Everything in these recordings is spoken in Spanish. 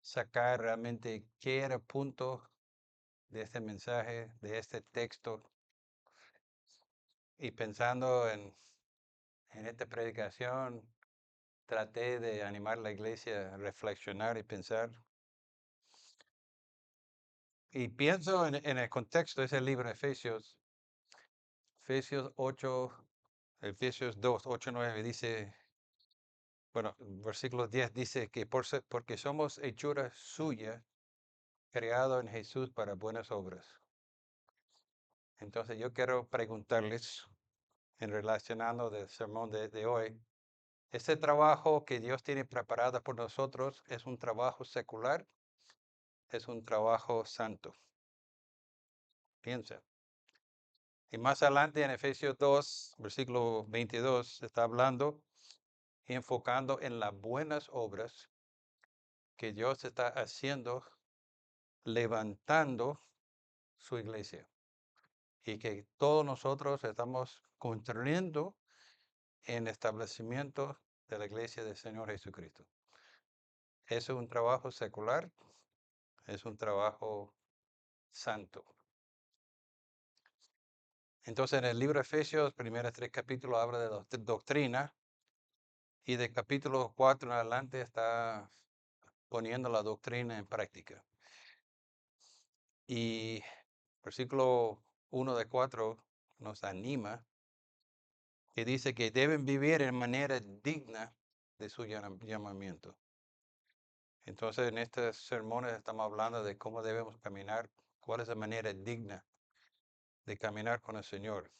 sacar realmente qué era el punto de este mensaje, de este texto, y pensando en esta predicación, traté de animar a la iglesia a reflexionar y pensar. Y pienso en el contexto de ese libro de Efesios 8, Efesios 2, 8, 9, dice, bueno, versículo 10 dice que porque somos hechura suya, creado en Jesús para buenas obras. Entonces yo quiero preguntarles, en relacionando del sermón de hoy, ¿este trabajo que Dios tiene preparado por nosotros es un trabajo secular? ¿Es un trabajo santo? Piensa. Y más adelante en Efesios 2, versículo 22, está hablando y enfocando en las buenas obras que Dios está haciendo, levantando su iglesia. Y que todos nosotros estamos contribuyendo en establecimiento de la iglesia del Señor Jesucristo. Es un trabajo secular, es un trabajo santo. Entonces en el libro de Efesios, primeros 3 capítulos habla de doctrina y de capítulo 4 en adelante está poniendo la doctrina en práctica. Y versículo 1 de 4 nos anima y dice que deben vivir en manera digna de su llamamiento. Entonces en estos sermones estamos hablando de cómo debemos caminar, cuál es la manera digna de caminar con el Señor.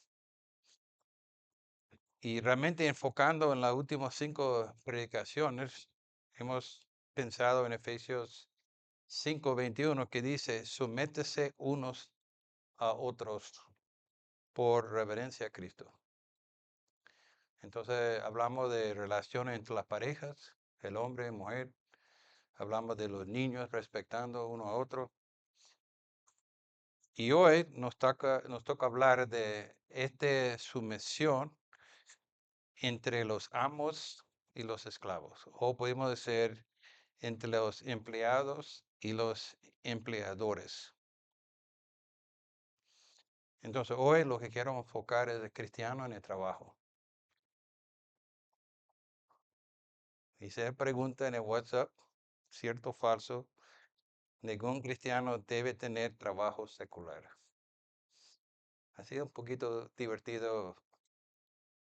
Y realmente enfocando en las últimas 5 predicaciones, hemos pensado en Efesios 5:21 que dice, sométese unos a otros por reverencia a Cristo. Entonces hablamos de relaciones entre las parejas, el hombre y mujer. Hablamos de los niños respetando uno a otro. Y hoy nos toca hablar de esta sumisión entre los amos y los esclavos. O podemos decir entre los empleados y los empleadores. Entonces hoy lo que quiero enfocar es el cristiano en el trabajo. Hice pregunta en el WhatsApp, cierto o falso, ningún cristiano debe tener trabajo secular. Ha sido un poquito divertido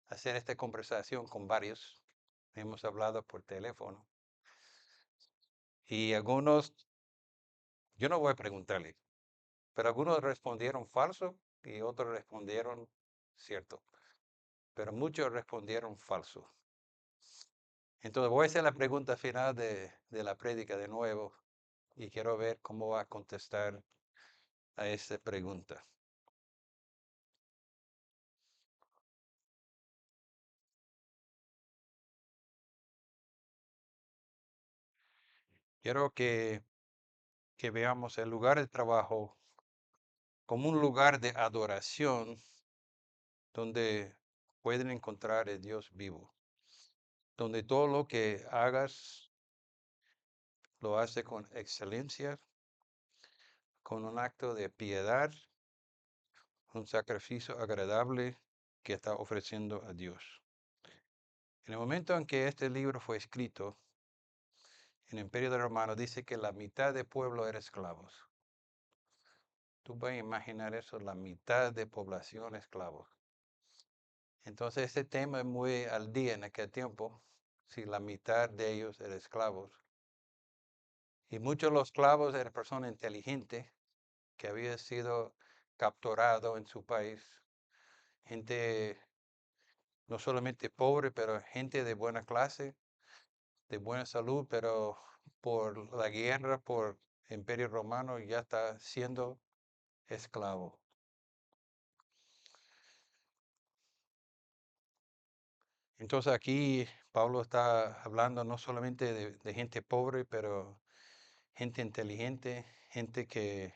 hacer esta conversación con varios. Hemos hablado por teléfono. Y algunos, yo no voy a preguntarle, pero algunos respondieron falso y otros respondieron cierto. Pero muchos respondieron falso. Entonces voy a hacer la pregunta final de la prédica de nuevo y quiero ver cómo va a contestar a esta pregunta. Quiero que veamos el lugar de trabajo como un lugar de adoración donde pueden encontrar el Dios vivo, donde todo lo que hagas lo hace con excelencia, con un acto de piedad, un sacrificio agradable que está ofreciendo a Dios. En el momento en que este libro fue escrito, en el Imperio de Romano dice que la mitad del pueblo era esclavos. Tú puedes imaginar eso, la mitad de población esclavos. Entonces este tema es muy al día en aquel tiempo, si la mitad de ellos eran esclavos. Y muchos de los esclavos eran personas inteligentes que habían sido capturados en su país. Gente no solamente pobre, pero gente de buena clase, de buena salud, pero por la guerra, por el Imperio Romano, ya está siendo esclavo. Entonces aquí Pablo está hablando no solamente de gente pobre, pero gente inteligente, gente que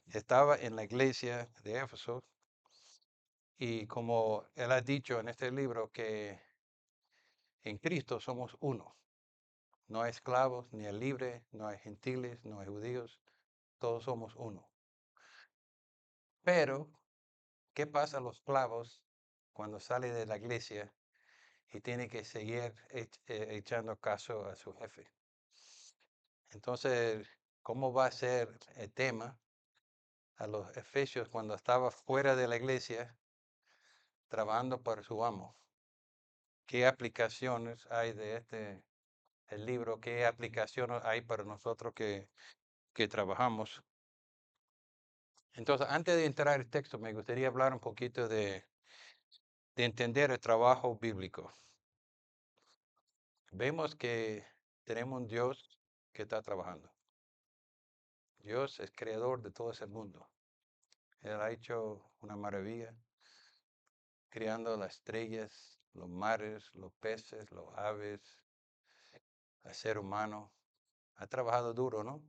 estaba en la iglesia de Éfeso. Y como él ha dicho en este libro, que en Cristo somos uno. No hay esclavos, ni hay libres, no hay gentiles, no hay judíos, todos somos uno. Pero, ¿qué pasa a los esclavos cuando sale de la iglesia y tiene que seguir echando caso a su jefe? Entonces, ¿cómo va a ser el tema a los efesios cuando estaba fuera de la iglesia trabajando para su amo? ¿Qué aplicaciones hay de el libro? ¿Qué aplicaciones hay para nosotros que trabajamos? Entonces, antes de entrar al texto, me gustaría hablar un poquito de entender el trabajo bíblico. Vemos que tenemos un Dios que está trabajando. Dios es creador de todo ese mundo. Él ha hecho una maravilla, creando las estrellas, los mares, los peces, los aves, el ser humano. Ha trabajado duro, ¿no?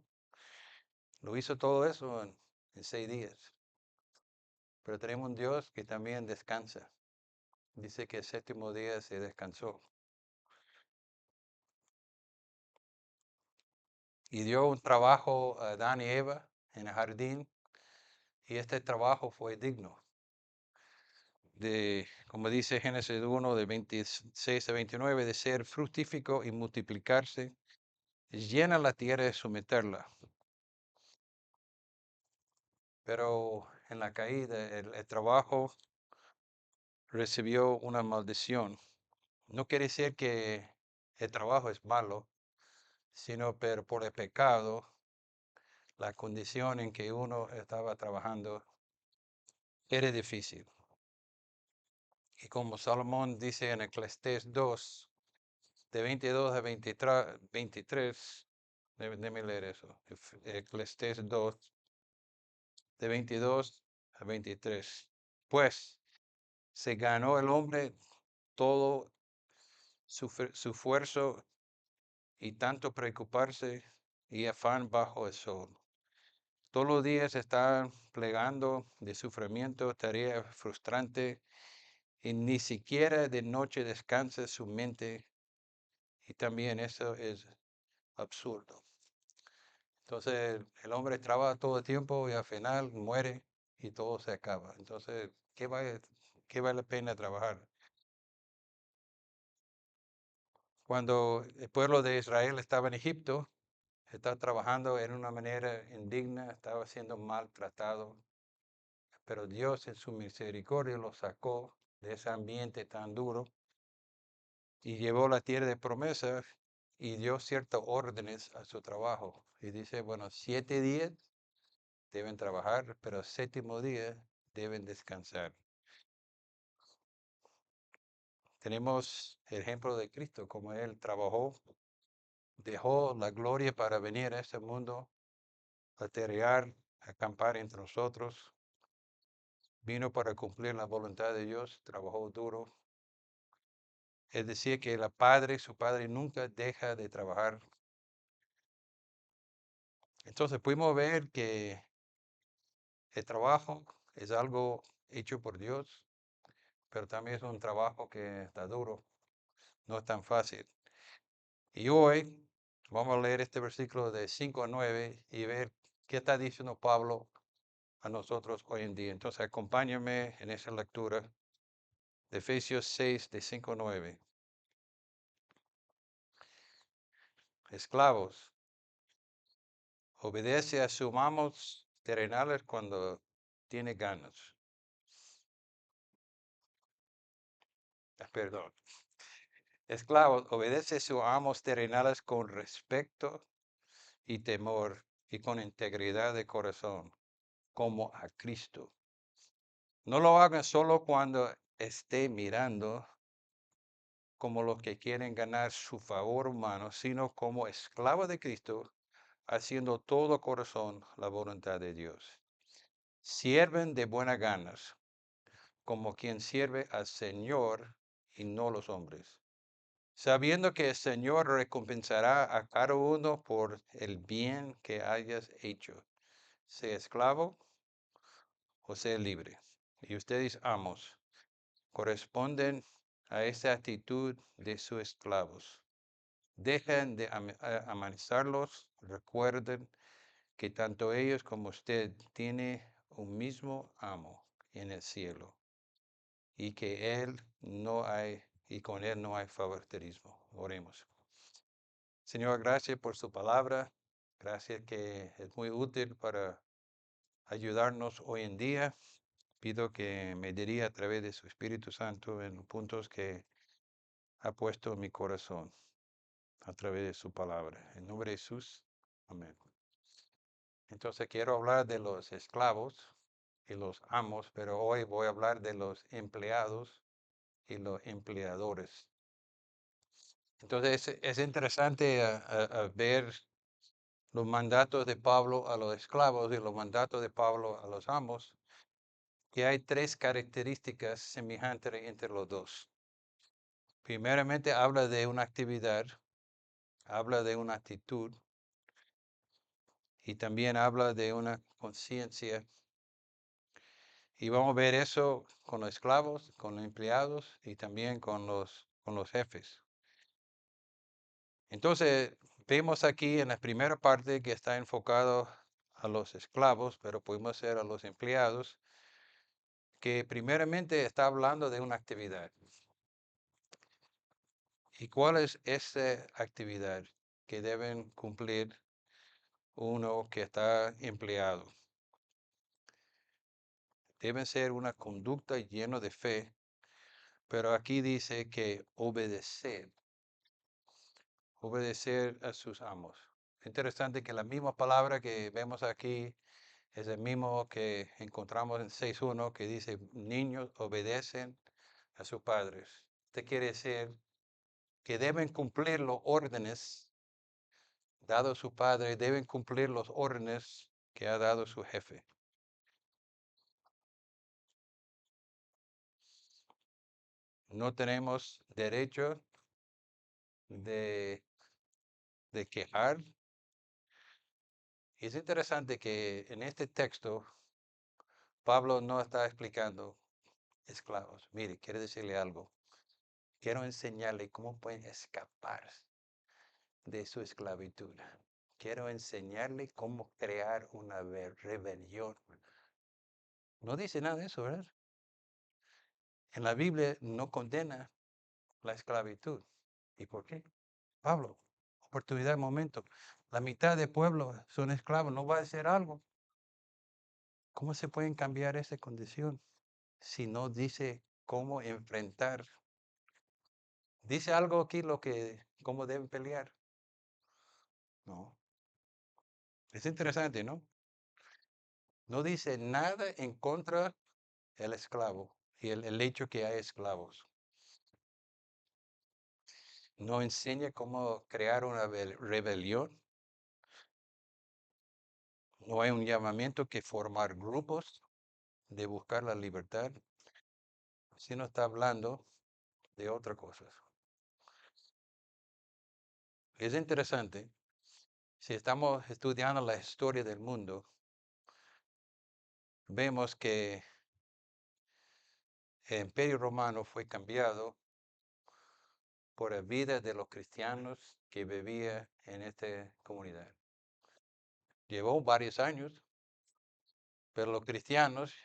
Lo hizo todo eso en 6 días. Pero tenemos un Dios que también descansa. Dice que el séptimo día se descansó. Y dio un trabajo a Adán y Eva en el jardín. Y este trabajo fue digno. Como dice Génesis 1, de 26 a 29, de ser fructífico y multiplicarse, llena la tierra y someterla. Pero en la caída, el trabajo recibió una maldición. No quiere decir que el trabajo es malo, sino pero por el pecado, la condición en que uno estaba trabajando era difícil. Y como Salomón dice en Eclesiastés 2, de 22 a 23, déjeme leer eso. Eclesiastés 2, de 22 a 23. Pues se ganó el hombre todo su esfuerzo y tanto preocuparse y afán bajo el sol. Todos los días están plegando de sufrimiento, tarea frustrante, y ni siquiera de noche descansa su mente. Y también eso es absurdo. Entonces el hombre trabaja todo el tiempo y al final muere y todo se acaba. Entonces, ¿qué vale la pena trabajar? Cuando el pueblo de Israel estaba en Egipto, estaba trabajando en una manera indigna, estaba siendo maltratado, pero Dios en su misericordia lo sacó de ese ambiente tan duro y llevó la tierra de promesas y dio ciertas órdenes a su trabajo. Y dice, bueno, 7 días deben trabajar, pero el séptimo día deben descansar. Tenemos el ejemplo de Cristo, como Él trabajó, dejó la gloria para venir a este mundo, a terrear, a acampar entre nosotros. Vino para cumplir la voluntad de Dios, trabajó duro. Es decir, que su padre nunca deja de trabajar. Entonces pudimos ver que el trabajo es algo hecho por Dios, pero también es un trabajo que está duro, no es tan fácil. Y hoy vamos a leer este versículo de 5 a 9 y ver qué está diciendo Pablo a nosotros hoy en día. Entonces acompáñame en esa lectura de Efesios 6, de 5 a 9. Esclavos, obedece a sus amos terrenales cuando tiene ganas. Perdón. Esclavos, obedece a sus amos terrenales con respeto y temor y con integridad de corazón, como a Cristo. No lo hagan solo cuando esté mirando como los que quieren ganar su favor humano, sino como esclavos de Cristo, haciendo todo corazón la voluntad de Dios. Sirven de buenas ganas, como quien sirve al Señor y no los hombres, sabiendo que el Señor recompensará a cada uno por el bien que hayas hecho, sea esclavo o sea libre. Y ustedes, amos, corresponden a esa actitud de sus esclavos. Dejen de amenazarlos. Recuerden que tanto ellos como usted tiene un mismo amo en el cielo y que él no hay y con él no hay favoritismo. Oremos. Señor, gracias por su palabra. Gracias que es muy útil para ayudarnos hoy en día. Pido que me diría a través de su Espíritu Santo en los puntos que ha puesto en mi corazón a través de su palabra. En nombre de Jesús. Amén. Entonces quiero hablar de los esclavos y los amos, pero hoy voy a hablar de los empleados y los empleadores. Entonces es interesante a ver los mandatos de Pablo a los esclavos y los mandatos de Pablo a los amos. Y hay tres características semejantes entre los dos. Primeramente habla de una actividad, habla de una actitud y también habla de una conciencia. Y vamos a ver eso con los esclavos, con los empleados y también con los jefes. Entonces, vemos aquí en la primera parte que está enfocado a los esclavos, pero podemos ser a los empleados, que primeramente está hablando de una actividad. ¿Y cuál es esa actividad que deben cumplir uno que está empleado? Debe ser una conducta llena de fe, pero aquí dice que obedecer a sus amos. Interesante que la misma palabra que vemos aquí es el mismo que encontramos en 6.1 que dice, niños obedecen a sus padres. Esto quiere decir que deben cumplir los órdenes dados su padre, deben cumplir los órdenes que ha dado su jefe. No tenemos derecho de, de quejar. Y es interesante que en este texto Pablo no está explicando esclavos. Mire, quiere decirle algo. Quiero enseñarle cómo pueden escapar de su esclavitud. Quiero enseñarle cómo crear una rebelión. No dice nada de eso, ¿verdad? En la Biblia no condena la esclavitud. ¿Y por qué? Pablo, oportunidad, momento. La mitad del pueblo son esclavos. ¿No va a hacer algo? ¿Cómo se pueden cambiar esa condición si no dice cómo enfrentar? Dice algo aquí cómo deben pelear. No. Es interesante, ¿no? No dice nada en contra del esclavo y el hecho que hay esclavos. No enseña cómo crear una rebelión. No hay un llamamiento que formar grupos de buscar la libertad, sino está hablando de otra cosa. Es interesante, si estamos estudiando la historia del mundo, vemos que el Imperio Romano fue cambiado por la vida de los cristianos que vivían en esta comunidad. Llevó varios años, pero los cristianos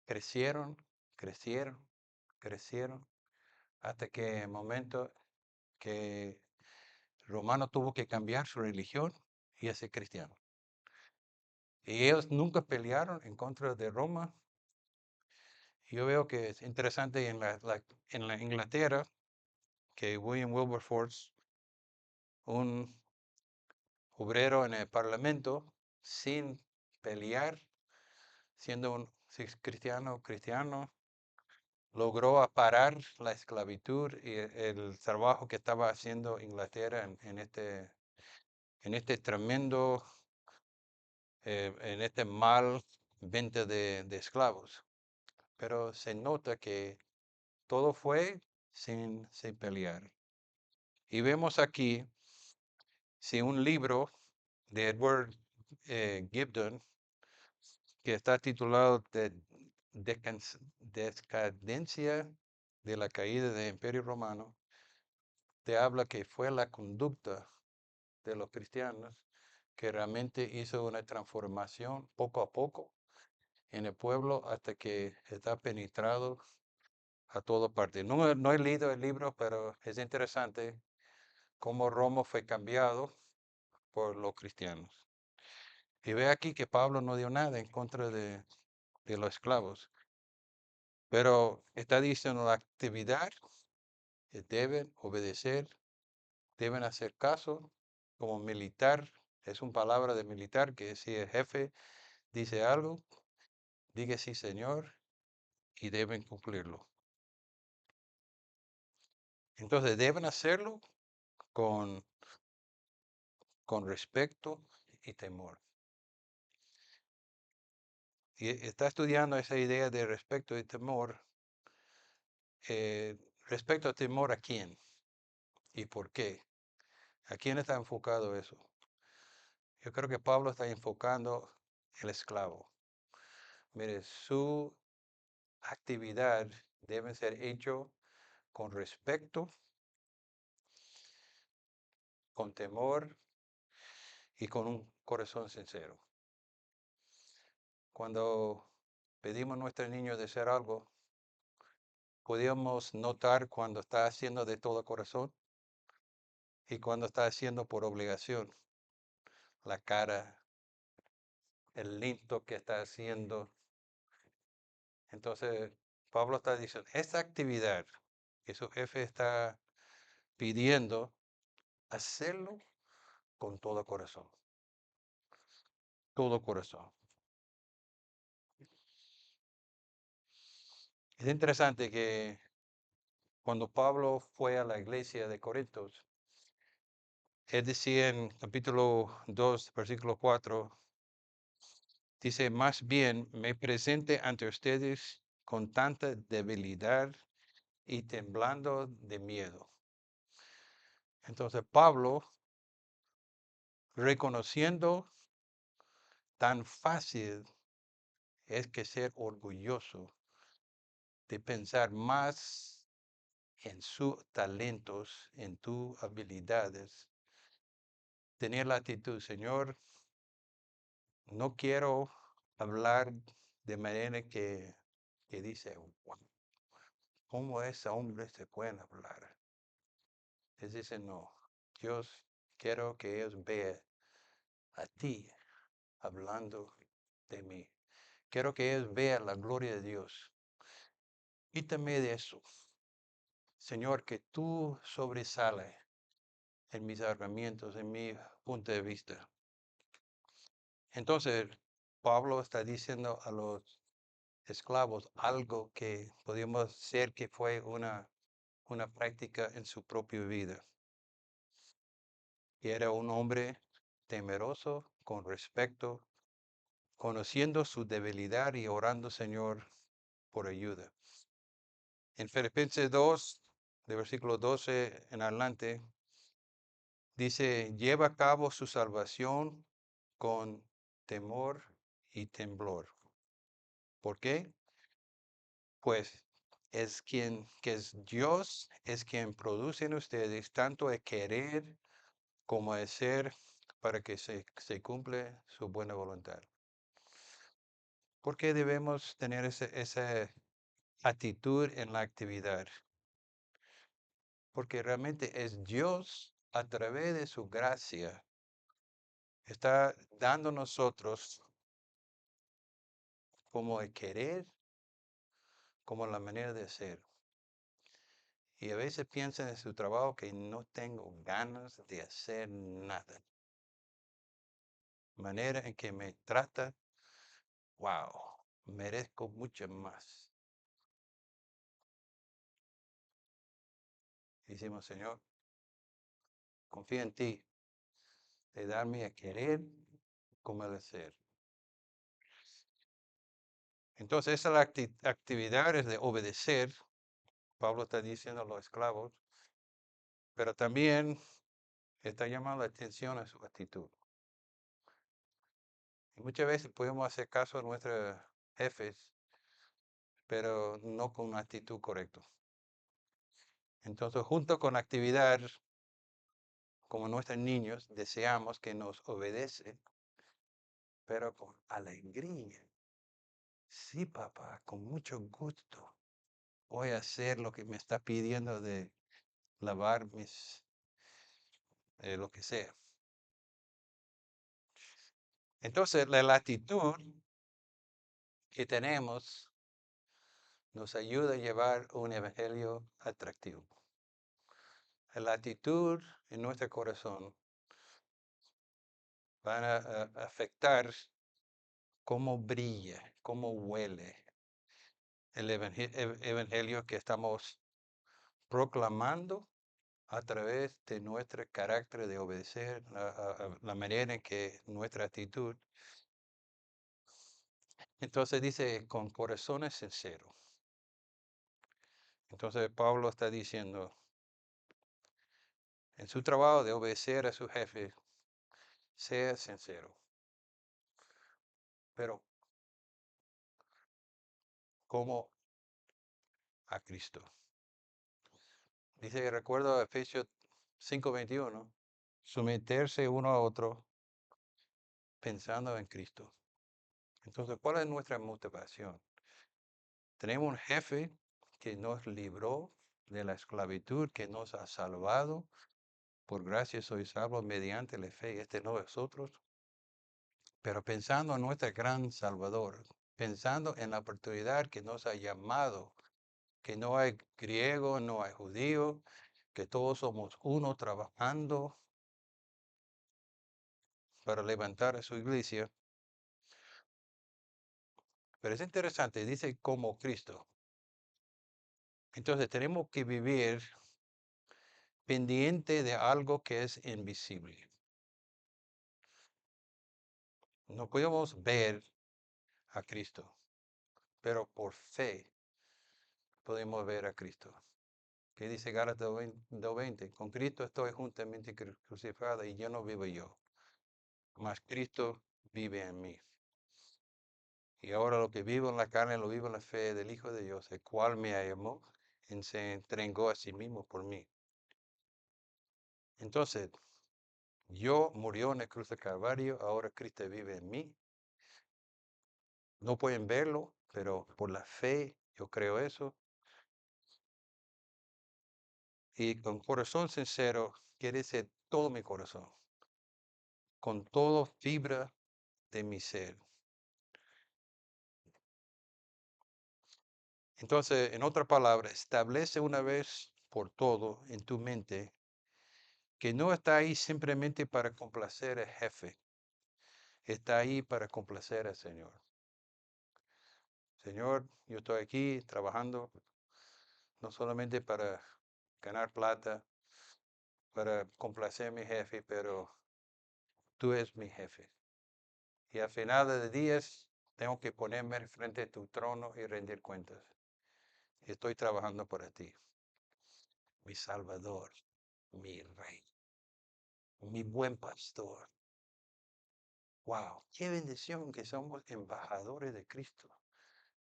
crecieron, crecieron, crecieron, hasta que el momento que Romano tuvo que cambiar su religión y ser cristiano. Y ellos nunca pelearon en contra de Roma. Yo veo que es interesante en la Inglaterra que William Wilberforce, un obrero en el Parlamento, sin pelear, siendo un cristiano, logró parar la esclavitud y el trabajo que estaba haciendo Inglaterra en este tremendo, en este mal venta de esclavos. Pero se nota que todo fue sin pelear. Y vemos aquí, si un libro de Edward Gibbon, que está titulado de Decadencia de la caída del Imperio Romano, te habla que fue la conducta de los cristianos que realmente hizo una transformación poco a poco en el pueblo hasta que está penetrado a toda parte. No he leído el libro, pero es interesante cómo Roma fue cambiado por los cristianos. Y ve aquí que Pablo no dio nada en contra de los esclavos, pero está diciendo la actividad que deben obedecer, deben hacer caso como militar. Es una palabra de militar que si el jefe dice algo, diga sí, señor, y deben cumplirlo. Entonces deben hacerlo con, con respeto y temor. Y está estudiando esa idea de respeto y temor. Respecto a temor, ¿a quién y por qué? ¿A quién está enfocado eso? Yo creo que Pablo está enfocando el esclavo. Mire, su actividad debe ser hecho con respeto, con temor y con un corazón sincero. Cuando pedimos a nuestro niño de hacer algo, podemos notar cuando está haciendo de todo corazón y cuando está haciendo por obligación. La cara, el lindo que está haciendo. Entonces, Pablo está diciendo, esta actividad que su jefe está pidiendo, hacerlo con todo corazón. Todo corazón. Es interesante que cuando Pablo fue a la iglesia de Corintios, él decía en capítulo 2, versículo 4, dice, más bien me presente ante ustedes con tanta debilidad y temblando de miedo. Entonces Pablo, reconociendo tan fácil es que ser orgulloso de pensar más en sus talentos, en tus habilidades, tener la actitud, Señor, no quiero hablar de manera que dice, "Wow, ¿cómo ese hombre se pueden hablar?" Él dice, no, Dios, quiero que ellos vean a ti hablando de mí. Quiero que ellos vean la gloria de Dios. Quítame de eso. Señor, que tú sobresales en mis argumentos, en mi punto de vista. Entonces, Pablo está diciendo a los esclavos algo que podemos ser que fue una práctica en su propia vida. Y era un hombre temeroso, con respeto, conociendo su debilidad y orando, Señor, por ayuda. En Filipenses 2, de versículo 12 en adelante, dice, lleva a cabo su salvación con temor y temblor. ¿Por qué? Pues es que es Dios, es quien produce en ustedes tanto el querer como el ser para que se cumple su buena voluntad. ¿Por qué debemos tener esa actitud en la actividad? Porque realmente es Dios a través de su gracia está dando a nosotros como el querer, como la manera de ser. Y a veces piensan en su trabajo que no tengo ganas de hacer nada. Manera en que me trata, wow, merezco mucho más. Decimos, Señor, confío en ti, de darme a querer como el hacer. Entonces, esas actividades de obedecer, Pablo está diciendo a los esclavos, pero también está llamando la atención a su actitud. Y muchas veces podemos hacer caso a nuestros jefes, pero no con una actitud correcta. Entonces, junto con la actividad, como nuestros niños, deseamos que nos obedecen, pero con alegría. Sí, papá, con mucho gusto. Voy a hacer lo que me está pidiendo de lavar lo que sea. Entonces, la latitud que tenemos nos ayuda a llevar un evangelio atractivo. La actitud en nuestro corazón van a afectar cómo brilla, cómo huele el evangelio que estamos proclamando a través de nuestro carácter de obedecer, la manera en que nuestra actitud. Entonces dice, con corazones sinceros. Entonces Pablo está diciendo, en su trabajo de obedecer a su jefe, sea sincero. Pero como a Cristo. Dice, recuerdo a Efesios 5:21, someterse uno a otro pensando en Cristo. Entonces, ¿cuál es nuestra motivación? Tenemos un jefe que nos libró de la esclavitud, que nos ha salvado. Por gracia soy salvo mediante la fe. Este no es nosotros. Pero pensando en nuestro gran Salvador, pensando en la oportunidad que nos ha llamado, que no hay griego, no hay judío, que todos somos uno trabajando para levantar a su iglesia. Pero es interesante, dice como Cristo. Entonces tenemos que vivir pendiente de algo que es invisible. No podemos ver a Cristo, pero por fe podemos ver a Cristo. ¿Qué dice Gálatas 2:20? Con Cristo estoy juntamente crucificado y yo no vivo yo, mas Cristo vive en mí. Y ahora lo que vivo en la carne lo vivo en la fe del Hijo de Dios, el cual me amó y se entregó a sí mismo por mí. Entonces, yo murió en la cruz de Calvario, ahora Cristo vive en mí. No pueden verlo, pero por la fe yo creo eso. Y con corazón sincero, quiere decir todo mi corazón, con todo fibra de mi ser. Entonces, en otra palabra, establece una vez por todo en tu mente que no está ahí simplemente para complacer al jefe, está ahí para complacer al Señor. Señor, yo estoy aquí trabajando no solamente para ganar plata, para complacer a mi jefe, pero tú eres mi jefe. Y al final de días tengo que ponerme frente a tu trono y rendir cuentas. Y estoy trabajando para ti, mi Salvador, mi Rey, mi buen pastor. Wow, qué bendición que somos embajadores de Cristo,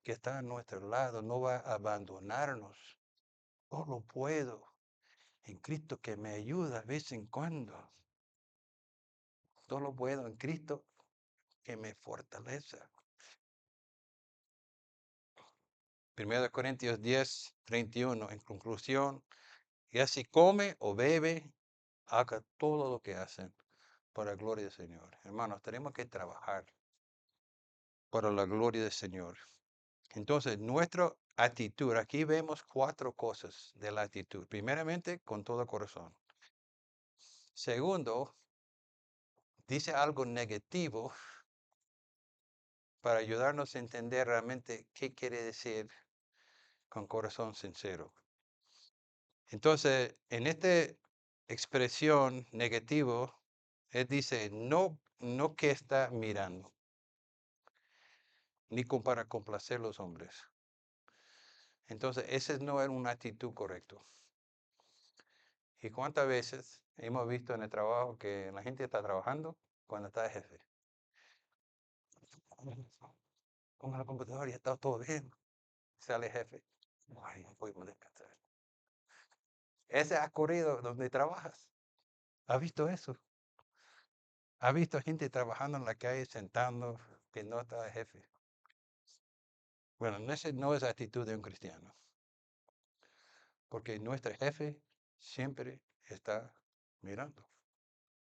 que está a nuestro lado, no va a abandonarnos. No lo puedo en Cristo que me ayuda de vez en cuando. Todo lo puedo en Cristo que me fortalece. 1 Corintios 10:31, en conclusión, ya si come o bebe, haga todo lo que hacen para la gloria del Señor. Hermanos, tenemos que trabajar para la gloria del Señor. Entonces, nuestra actitud, aquí vemos 4 cosas de la actitud. Primeramente, con todo corazón. Segundo, dice algo negativo para ayudarnos a entender realmente qué quiere decir con corazón sincero. Entonces, en esta expresión negativo, él dice, no, no que está mirando, ni para complacer los hombres. Entonces, esa no es una actitud correcta. ¿Y cuántas veces hemos visto en el trabajo que la gente está trabajando cuando está el jefe? Ponga la computadora y está todo bien. Sale el jefe. Ay, no podemos descansar. Ese ha corrido donde trabajas. ¿Ha visto eso? ¿Ha visto gente trabajando en la calle sentando que no está el jefe? Bueno, esa no es la actitud de un cristiano, porque nuestro jefe siempre está mirando.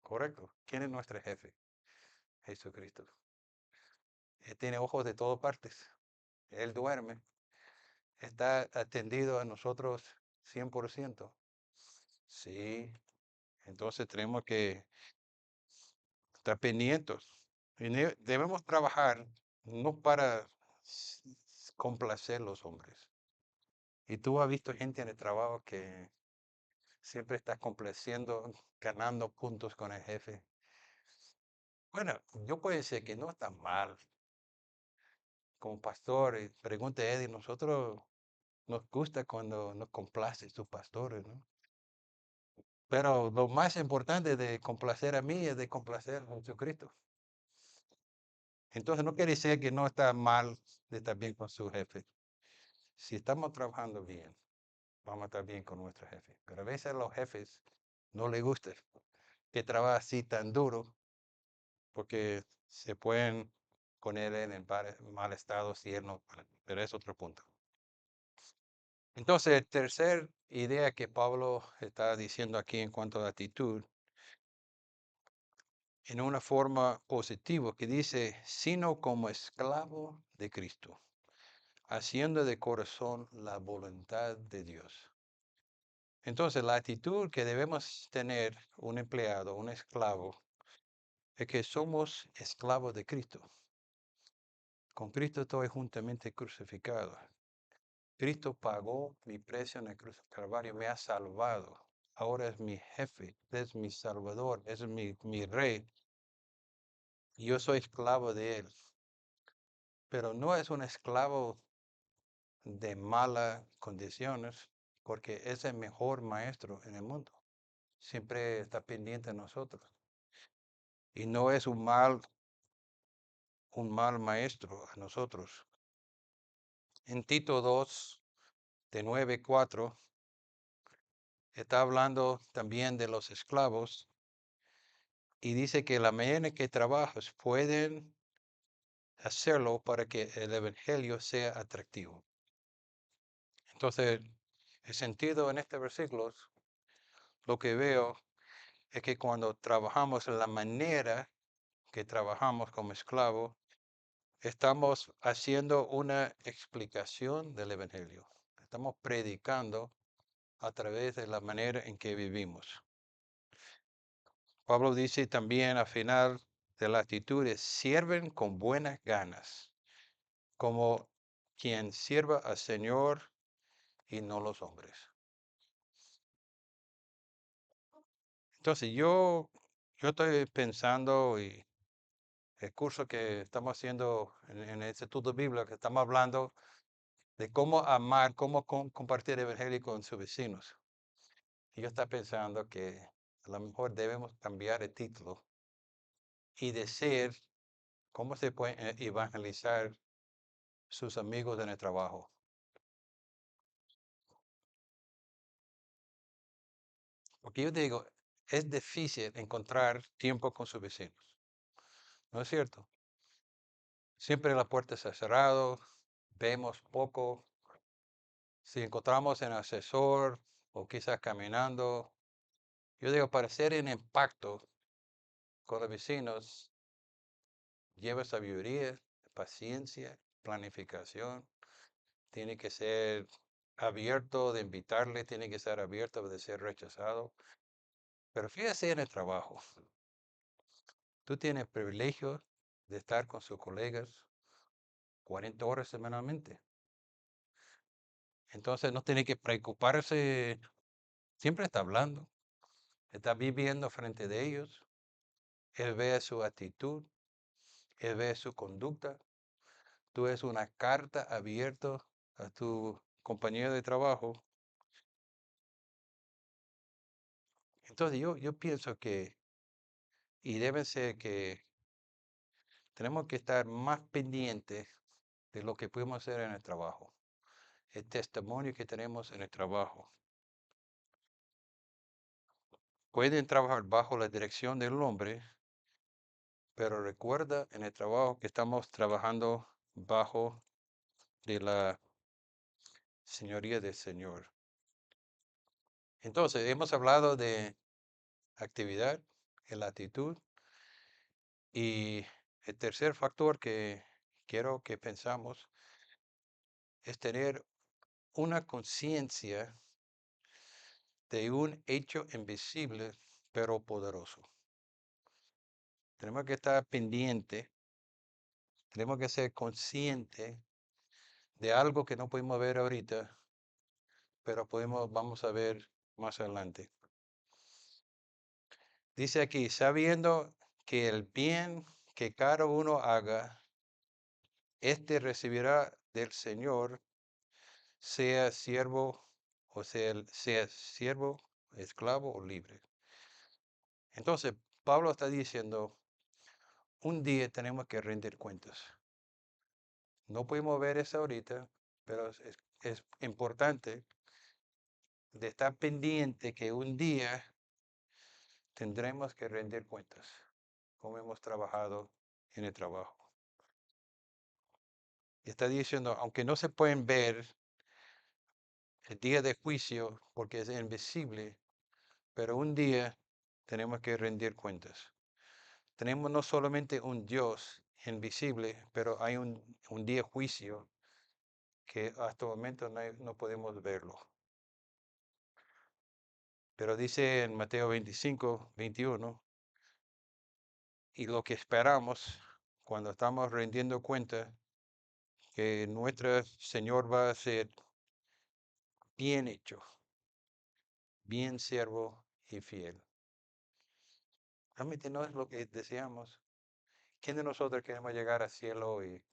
Correcto. ¿Quién es nuestro jefe? Jesucristo. Él tiene ojos de todas partes. Él duerme. Está atendido a nosotros 100%. Sí. Entonces tenemos que estar pendientes. Y debemos trabajar no para complacer los hombres. Y tú has visto gente en el trabajo que siempre está complaciendo, ganando puntos con el jefe. Bueno, yo puedo decir que no está mal. Como pastor, pregunte a Eddie, nosotros nos gusta cuando nos complace sus pastores, ¿no? Pero lo más importante de complacer a mí es de complacer a Jesucristo. Entonces no quiere decir que no está mal de estar bien con su jefe. Si estamos trabajando bien, vamos a estar bien con nuestro jefe. Pero a veces a los jefes no les gusta que trabaje así tan duro porque se pueden poner en el mal estado si él no, pero es otro punto. Entonces, tercer idea que Pablo está diciendo aquí en cuanto a la actitud, en una forma positiva, que dice, sino como esclavo de Cristo, haciendo de corazón la voluntad de Dios. Entonces, la actitud que debemos tener un empleado, un esclavo, es que somos esclavos de Cristo. Con Cristo estoy juntamente crucificado. Cristo pagó mi precio en el cruz del Calvario, me ha salvado. Ahora es mi jefe, es mi salvador, es mi rey. Y yo soy esclavo de él. Pero no es un esclavo de malas condiciones, porque es el mejor maestro en el mundo. Siempre está pendiente de nosotros. Y no es un mal maestro a nosotros. En Tito 2, de 9:4, está hablando también de los esclavos y dice que la manera en que trabajas pueden hacerlo para que el evangelio sea atractivo. Entonces, el sentido en este versículo, lo que veo es que cuando trabajamos en la manera que trabajamos como esclavo, estamos haciendo una explicación del evangelio. Estamos predicando a través de la manera en que vivimos. Pablo dice también al final de la actitud, sirven con buenas ganas, como quien sirva al Señor y no los hombres. Entonces yo estoy pensando y el curso que estamos haciendo en el Instituto Bíblico, que estamos hablando de cómo amar, cómo compartir el evangelio con sus vecinos. Y yo estoy pensando que a lo mejor debemos cambiar el título y decir cómo se puede evangelizar sus amigos en el trabajo. Porque yo digo, es difícil encontrar tiempo con sus vecinos. ¿No es cierto? Siempre la puerta está cerrada, vemos poco. Si encontramos en asesor o quizás caminando, yo digo, para hacer un impacto con los vecinos, lleva sabiduría, paciencia, planificación. Tiene que ser abierto de invitarle, tiene que ser abierto de ser rechazado. Pero fíjese en el trabajo. Tú tienes privilegio de estar con sus colegas 40 horas semanalmente. Entonces no tiene que preocuparse, siempre está hablando, está viviendo frente de ellos, él ve su actitud, él ve su conducta, tú eres una carta abierta a tu compañero de trabajo. Entonces yo pienso que, y debe ser que tenemos que estar más pendientes de lo que podemos hacer en el trabajo, el testimonio que tenemos en el trabajo. pueden trabajar bajo la dirección del hombre, pero recuerda en el trabajo que estamos trabajando bajo de la señoría del Señor. Entonces, hemos hablado de actividad, la actitud y el tercer factor que quiero que pensamos es tener una conciencia de un hecho invisible pero poderoso. Tenemos que estar pendiente, tenemos que ser conscientes de algo que no podemos ver ahorita, pero vamos a ver más adelante. Dice aquí, sabiendo que el bien que cada uno haga, éste recibirá del Señor, sea siervo sea siervo, esclavo o libre. Entonces, Pablo está diciendo, un día tenemos que rendir cuentas. No podemos ver eso ahorita, pero es importante de estar pendiente que un día tendremos que rendir cuentas, como hemos trabajado en el trabajo. Y está diciendo, aunque no se pueden ver el día de juicio porque es invisible, pero un día tenemos que rendir cuentas. Tenemos no solamente un Dios invisible, pero hay un día de juicio que hasta el momento no podemos verlo. Pero dice en Mateo 25, 21, y lo que esperamos cuando estamos rendiendo cuenta, que nuestro Señor va a ser bien hecho, bien siervo y fiel. Realmente no es lo que deseamos. ¿Quién de nosotros queremos llegar al cielo y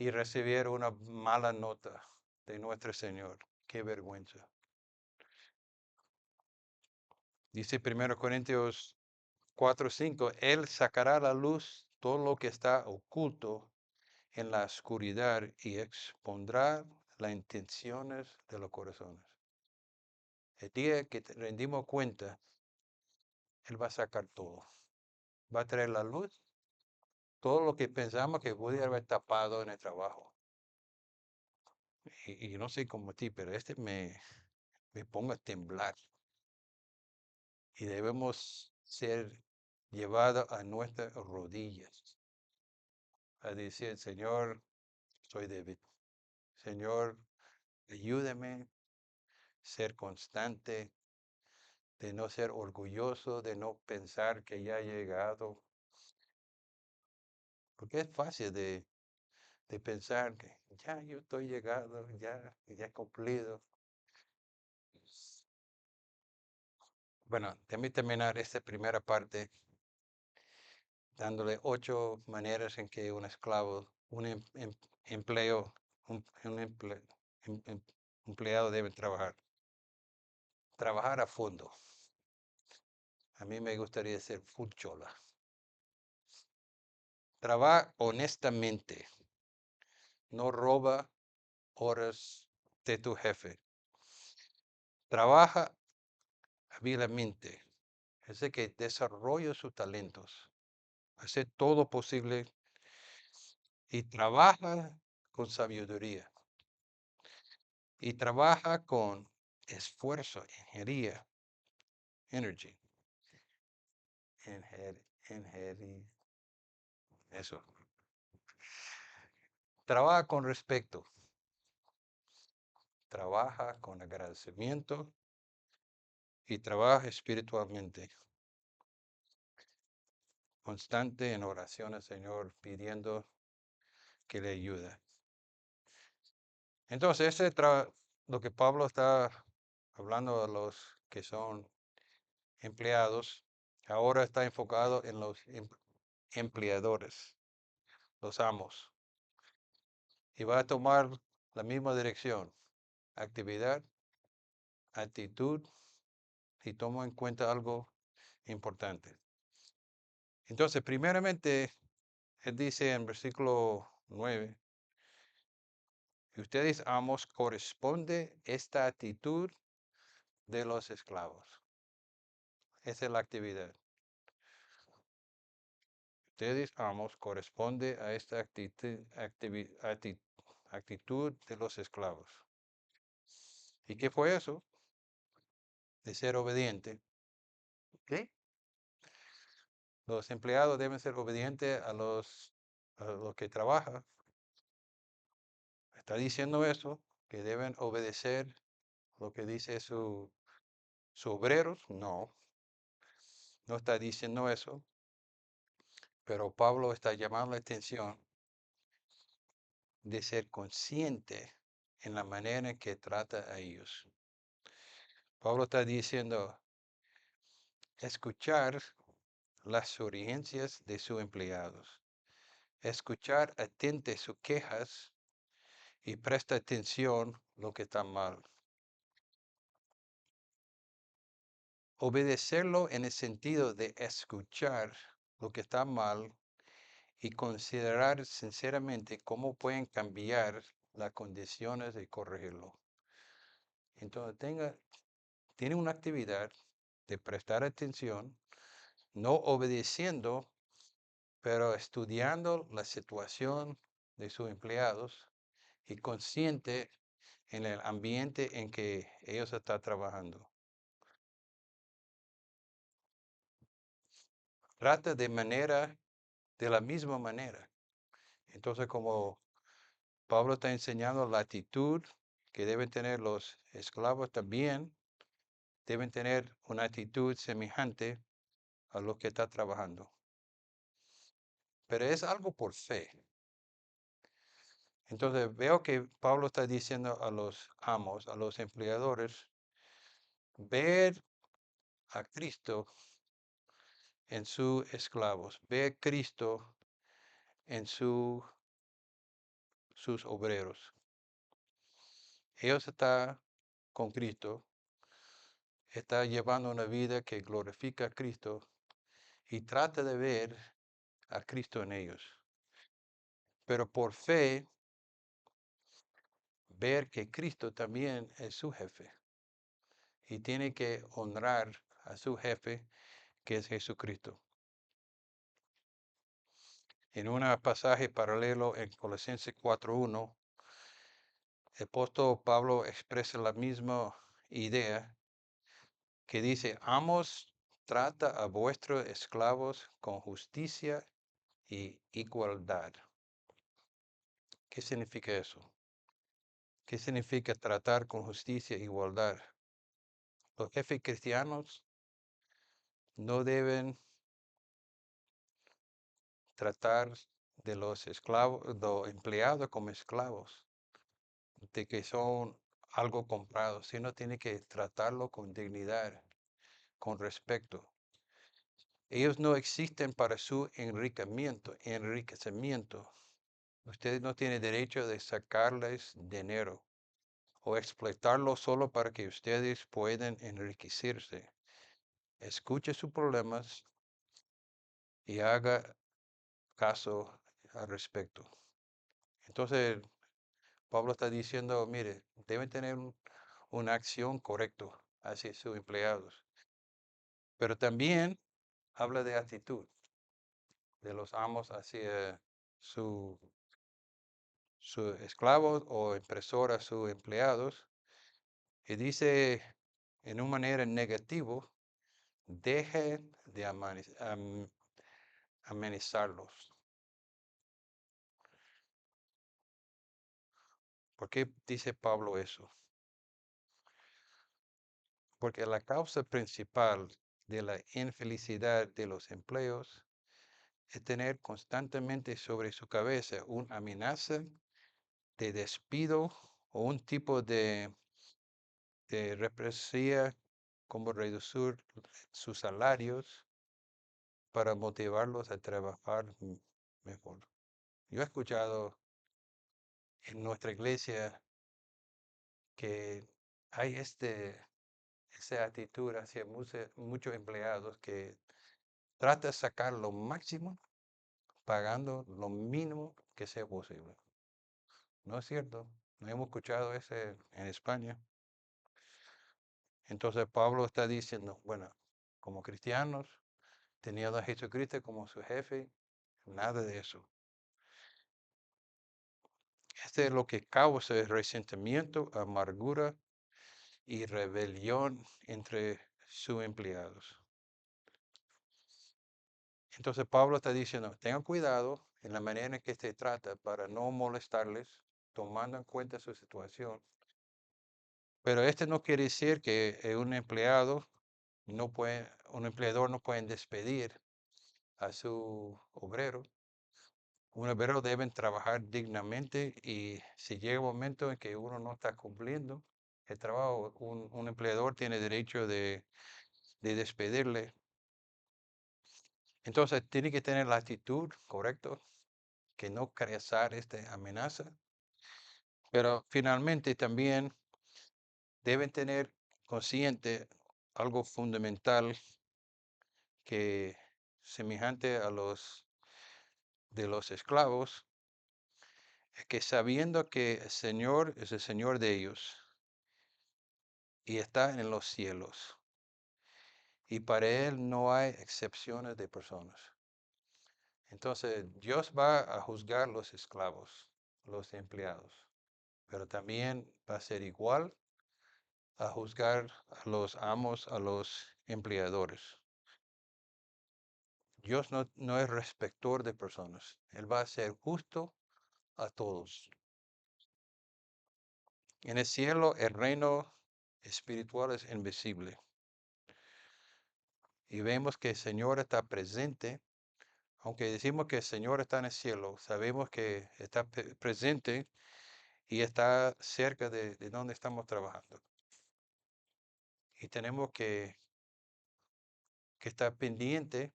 recibir una mala nota de nuestro Señor? Qué vergüenza. Dice 1 Corintios 4:5, Él sacará a la luz todo lo que está oculto en la oscuridad y expondrá las intenciones de los corazones. El día que rendimos cuenta, Él va a sacar todo. Va a traer la luz, todo lo que pensamos que pudiera haber tapado en el trabajo. Y no sé cómo a ti, pero me pongo a temblar. Y debemos ser llevados a nuestras rodillas a decir, Señor, soy débil. Señor, ayúdame a ser constante, de no ser orgulloso, de no pensar que ya he llegado. Porque es fácil de pensar que ya yo estoy llegado, ya he cumplido. Bueno, déjame terminar esta primera parte dándole 8 maneras en que un esclavo, empleo, un empleado debe trabajar. Trabajar a fondo. A mí me gustaría ser full chola. Trabaja honestamente. No roba horas de tu jefe. Trabaja hábilmente. Es de que desarrolla sus talentos. Hace todo posible y trabaja con sabiduría. Y trabaja con esfuerzo, ingeniería, energy. Eso. Trabaja con respeto. Trabaja con agradecimiento y trabaja espiritualmente. Constante en oraciones, Señor, pidiendo que le ayude. Entonces, lo que Pablo está hablando de los que son empleados, ahora está enfocado en los empleadores, los amos, y va a tomar la misma dirección, actividad, actitud, y toma en cuenta algo importante. Entonces, primeramente, él dice en versículo 9, y ustedes amos corresponde esta actitud de los esclavos. Esa es la actividad. Ustedes, amos, corresponde a esta actitud de los esclavos. ¿Y qué fue eso? De ser obediente. ¿Qué? Los empleados deben ser obedientes a los que trabajan. ¿Está diciendo eso? ¿Que deben obedecer lo que dice su obreros? No, no está diciendo eso. Pero Pablo está llamando la atención de ser consciente en la manera en que trata a ellos. Pablo está diciendo, escuchar las sugerencias de sus empleados, escuchar atente sus quejas y presta atención lo que está mal. Obedecerlo en el sentido de escuchar lo que está mal y considerar sinceramente cómo pueden cambiar las condiciones de corregirlo. Entonces tiene una actividad de prestar atención, no obedeciendo, pero estudiando la situación de sus empleados y consciente en el ambiente en que ellos están trabajando. Trata de la misma manera. Entonces, como Pablo está enseñando la actitud que deben tener los esclavos también, deben tener una actitud semejante a lo que está trabajando. Pero es algo por fe. Entonces veo que Pablo está diciendo a los amos, a los empleadores, ver a Cristo en sus esclavos, ver a Cristo en sus obreros. Ellos están con Cristo, está llevando una vida que glorifica a Cristo y trata de ver a Cristo en ellos. Pero por fe, ver que Cristo también es su jefe y tiene que honrar a su jefe, que es Jesucristo. En un pasaje paralelo en Colosenses 4:1, el apóstol Pablo expresa la misma idea que dice, amos, trata a vuestros esclavos con justicia y igualdad. ¿Qué significa eso? ¿Qué significa tratar con justicia e igualdad? Los jefes cristianos no deben tratar de los esclavos, los empleados como esclavos, de que son algo comprado, sino tiene que tratarlo con dignidad, con respeto. Ellos no existen para su enriquecimiento. Ustedes no tienen derecho de sacarles dinero o explotarlo solo para que ustedes puedan enriquecerse. Escuche sus problemas y haga caso al respecto. Entonces, Pablo está diciendo, mire, deben tener una acción correcta hacia sus empleados. Pero también habla de actitud de los amos hacia su, su esclavos o impresora, sus empleados. Y dice en una manera negativa, dejen de amenizarlos. ¿Por qué dice Pablo eso? Porque la causa principal de la infelicidad de los empleos es tener constantemente sobre su cabeza una amenaza de despido o un tipo de represalia como reducir sus salarios para motivarlos a trabajar mejor. Yo he escuchado en nuestra iglesia que hay esa actitud hacia muchos empleados que trata de sacar lo máximo pagando lo mínimo que sea posible. ¿No es cierto? No hemos escuchado ese en España. Entonces Pablo está diciendo, bueno, como cristianos, teniendo a Jesucristo como su jefe, nada de eso. Este es lo que causa el resentimiento, amargura y rebelión entre sus empleados. Entonces Pablo está diciendo, tengan cuidado en la manera en que se trata para no molestarles, tomando en cuenta su situación. Pero este no quiere decir que un empleado no puede, un empleador no puede despedir a su obrero. Un obrero debe trabajar dignamente y si llega un momento en que uno no está cumpliendo el trabajo, un empleador tiene derecho de despedirle. Entonces tiene que tener la actitud correcta, que no crear esta amenaza, pero finalmente también deben tener consciente algo fundamental que semejante a los de los esclavos, es que sabiendo que el Señor es el Señor de ellos y está en los cielos, y para Él no hay excepciones de personas. Entonces Dios va a juzgar los esclavos, los empleados, pero también va a ser igual a juzgar a los amos, a los empleadores. Dios no es respector de personas. Él va a ser justo a todos. En el cielo, el reino espiritual es invisible. Y vemos que el Señor está presente. Aunque decimos que el Señor está en el cielo, sabemos que está presente y está cerca de donde estamos trabajando. Y tenemos que estar pendiente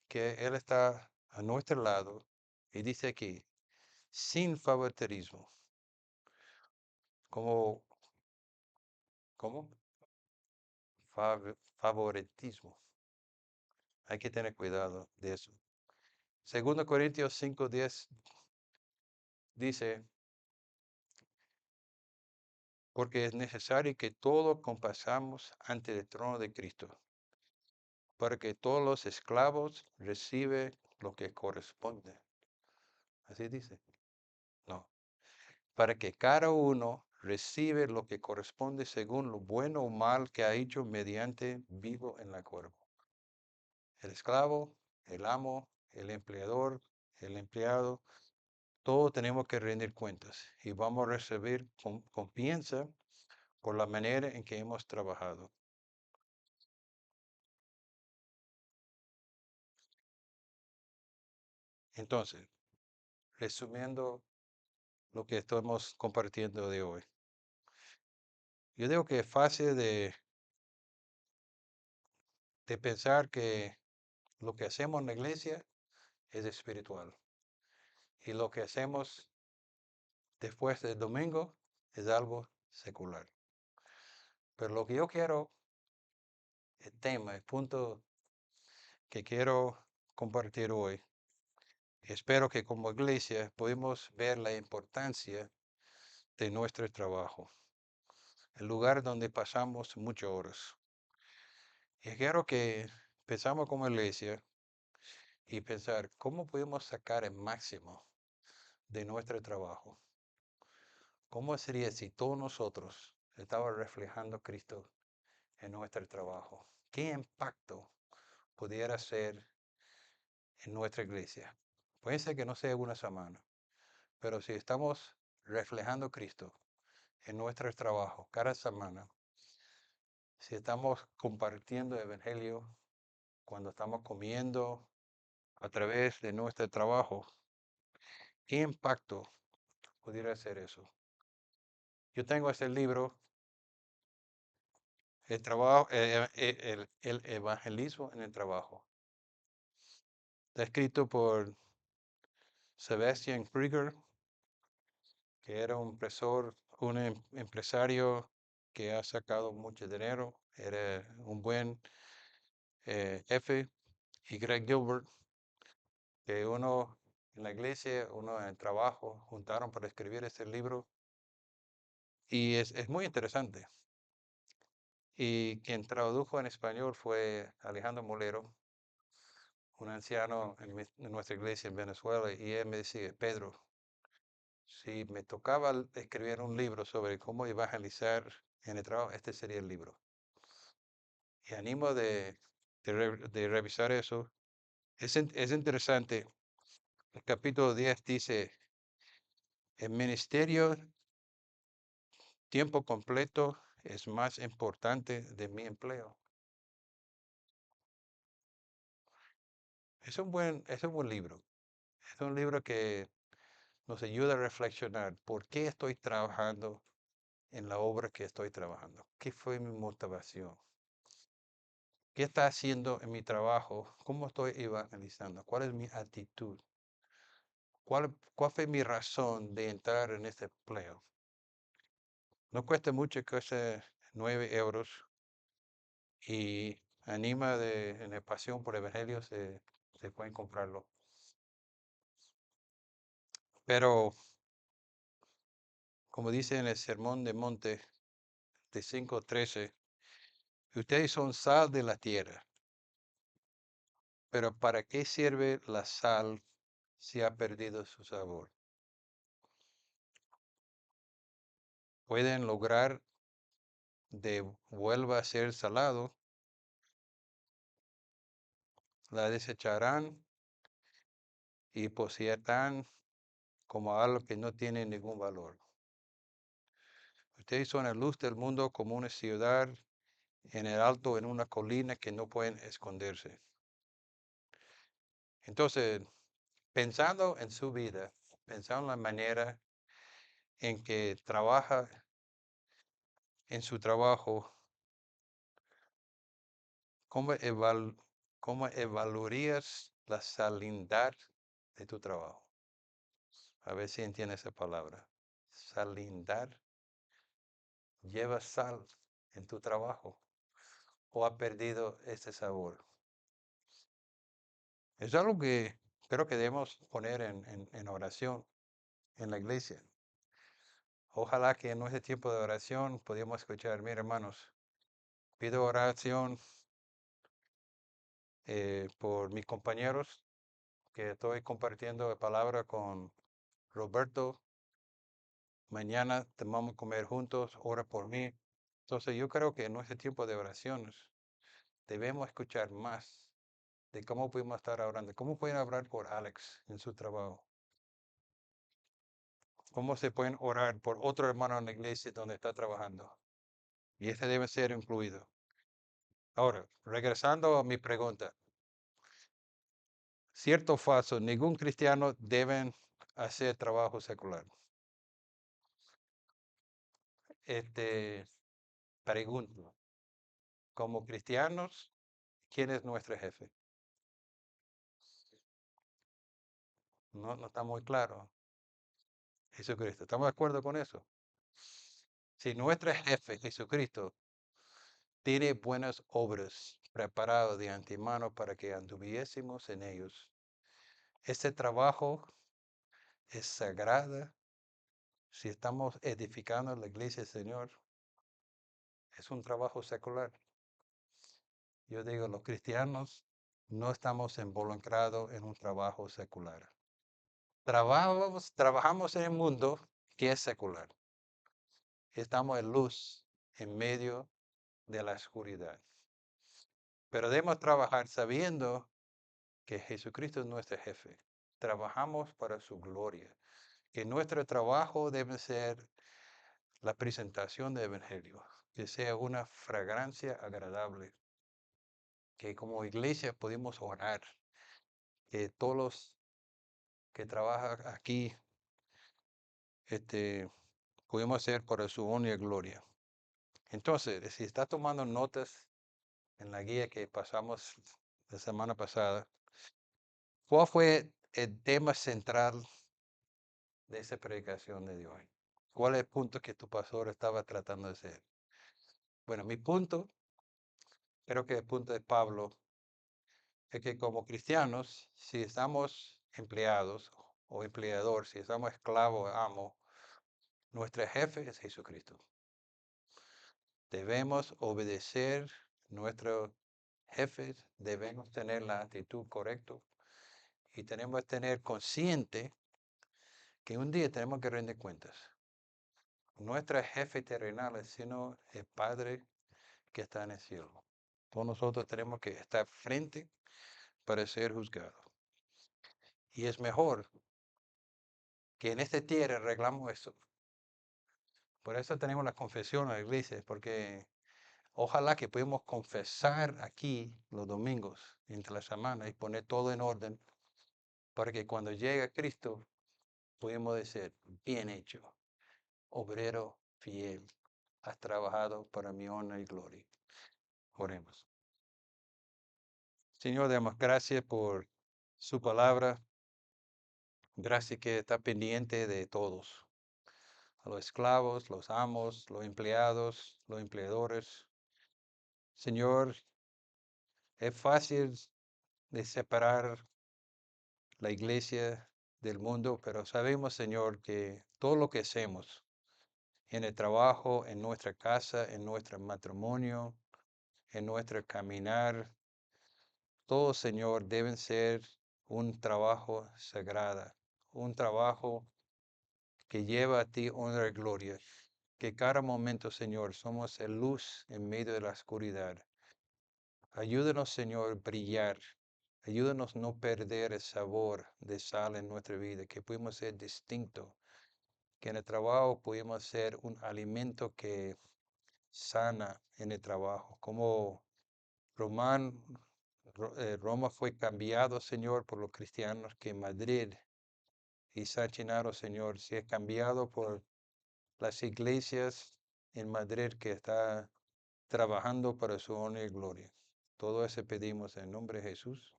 que Él está a nuestro lado. Y dice aquí, sin favoritismo. Como, ¿cómo? Favoritismo. Hay que tener cuidado de eso. Segundo Corintios 5:10 dice, porque es necesario que todos compasamos ante el trono de Cristo, para que todos los esclavos reciben lo que corresponde. Así dice. No. Para que cada uno recibe lo que corresponde según lo bueno o mal que ha hecho mediante vivo en la cuerpo. El esclavo, el amo, el empleador, el empleado, todos tenemos que rendir cuentas y vamos a recibir confianza por la manera en que hemos trabajado. Entonces, resumiendo lo que estamos compartiendo de hoy, yo digo que es fácil de pensar que lo que hacemos en la iglesia es espiritual y lo que hacemos después del domingo es algo secular. Pero lo que yo quiero, el tema, el punto que quiero compartir hoy, espero que como iglesia podamos ver la importancia de nuestro trabajo, el lugar donde pasamos muchas horas. Y quiero que pensamos como iglesia y pensar cómo podemos sacar el máximo de nuestro trabajo. ¿Cómo sería si todos nosotros estábamos reflejando a Cristo en nuestro trabajo? ¿Qué impacto pudiera ser en nuestra iglesia? Puede ser que no sea una semana, pero si estamos reflejando a Cristo en nuestro trabajo cada semana, si estamos compartiendo el Evangelio cuando estamos comiendo a través de nuestro trabajo, ¿qué impacto pudiera ser eso? Yo tengo este libro, el trabajo, el evangelismo en el trabajo. Está escrito por Sebastian Krieger, que era un empresario que ha sacado mucho dinero, era un buen jefe, y Greg Gilbert, que uno en la iglesia, uno en el trabajo, juntaron para escribir este libro, y es muy interesante. Y quien tradujo en español fue Alejandro Molero, un anciano en nuestra iglesia en Venezuela, y él me decía, Pedro, si me tocaba escribir un libro sobre cómo evangelizar en el trabajo, este sería el libro. Y animo de revisar eso. Es interesante. El capítulo 10 dice, el ministerio tiempo completo es más importante de mi empleo. Es un buen libro. Es un libro que nos ayuda a reflexionar por qué estoy trabajando en la obra que estoy trabajando. ¿Qué fue mi motivación? ¿Qué está haciendo en mi trabajo? ¿Cómo estoy evangelizando? ¿Cuál es mi actitud? ¿Cuál fue mi razón de entrar en este empleo? No cuesta mucho, cuesta 9 euros y en el Pasión por Evangelio se pueden comprarlo. Pero, como dice en el Sermón de Monte de 5:13, ustedes son sal de la tierra, pero ¿para qué sirve la sal si ha perdido su sabor? Pueden lograr de vuelva a ser salado, la desecharán y poseerán como algo que no tiene ningún valor. Ustedes son la luz del mundo como una ciudad en el alto, en una colina que no pueden esconderse. Entonces, pensando en su vida, pensando en la manera en que trabaja en su trabajo, ¿cómo, cómo evaluarías la salindad de tu trabajo? A ver si entiende esa palabra. Salindad. ¿Lleva sal en tu trabajo o ha perdido ese sabor? Es algo que creo que debemos poner en oración en la iglesia. Ojalá que en nuestro tiempo de oración podamos escuchar, mira hermanos, pido oración por mis compañeros que estoy compartiendo la palabra con Roberto. Mañana te vamos a comer juntos, ora por mí. Entonces yo creo que en nuestro tiempo de oraciones debemos escuchar más de cómo podemos estar orando, cómo pueden orar por Alex en su trabajo, cómo se pueden orar por otro hermano en la iglesia donde está trabajando. Y este debe ser incluido. Ahora, regresando a mi pregunta, cierto o falso, ningún cristiano debe hacer trabajo secular. Este, pregunto, como cristianos, ¿quién es nuestro jefe? No, no está muy claro. Jesucristo. ¿Estamos de acuerdo con eso? Si nuestro jefe, Jesucristo, tiene buenas obras preparadas de antemano para que anduviésemos en ellos, este trabajo es sagrado. Si estamos edificando la iglesia del Señor, es un trabajo secular. Yo digo, los cristianos no estamos involucrados en un trabajo secular. Trabajamos en el mundo que es secular. Estamos en luz en medio de la oscuridad. Pero debemos trabajar sabiendo que Jesucristo es nuestro jefe. Trabajamos para su gloria. Que nuestro trabajo debe ser la presentación del Evangelio. Que sea una fragancia agradable. Que como iglesia podemos orar. Que todos los que trabajan aquí este, podemos hacer para su honra y gloria. Entonces, si está tomando notas en la guía que pasamos la semana pasada, ¿cuál fue el tema central de esa predicación de hoy? ¿Cuál es el punto que tu pastor estaba tratando de hacer? Bueno, mi punto, creo que el punto de Pablo, es que como cristianos, si estamos empleados o empleador, si estamos esclavos o amo, nuestro jefe es Jesucristo. Debemos obedecer nuestros jefes, debemos tener la actitud correcta y tenemos que tener consciente que un día tenemos que rendir cuentas. Nuestro jefe terrenal es sino el Padre que está en el cielo. Todos nosotros tenemos que estar frente para ser juzgados. Y es mejor que en este tierra arreglamos eso. Por eso tenemos la confesión a la iglesia, porque ojalá que podamos confesar aquí los domingos, entre la semana, y poner todo en orden, para que cuando llegue Cristo, podamos decir, bien hecho, obrero fiel, has trabajado para mi honra y gloria. Oremos. Señor, damos gracias por su palabra. Gracias que está pendiente de todos. A los esclavos, los amos, los empleados, los empleadores. Señor, es fácil de separar la iglesia del mundo, pero sabemos, Señor, que todo lo que hacemos en el trabajo, en nuestra casa, en nuestro matrimonio, en nuestro caminar, todo, Señor, deben ser un trabajo sagrado, un trabajo que lleva a ti honra y gloria. Que cada momento, Señor, somos el luz en medio de la oscuridad. Ayúdanos, Señor, brillar. Ayúdanos no perder el sabor de sal en nuestra vida, que podamos ser distintos, que en el trabajo podamos ser un alimento que sana en el trabajo. Como Román, Roma fue cambiado, Señor, por los cristianos, que Madrid y San Chinaro, Señor, se ha cambiado por las iglesias en Madrid que está trabajando para su honra y gloria. Todo eso pedimos en nombre de Jesús.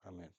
Amén.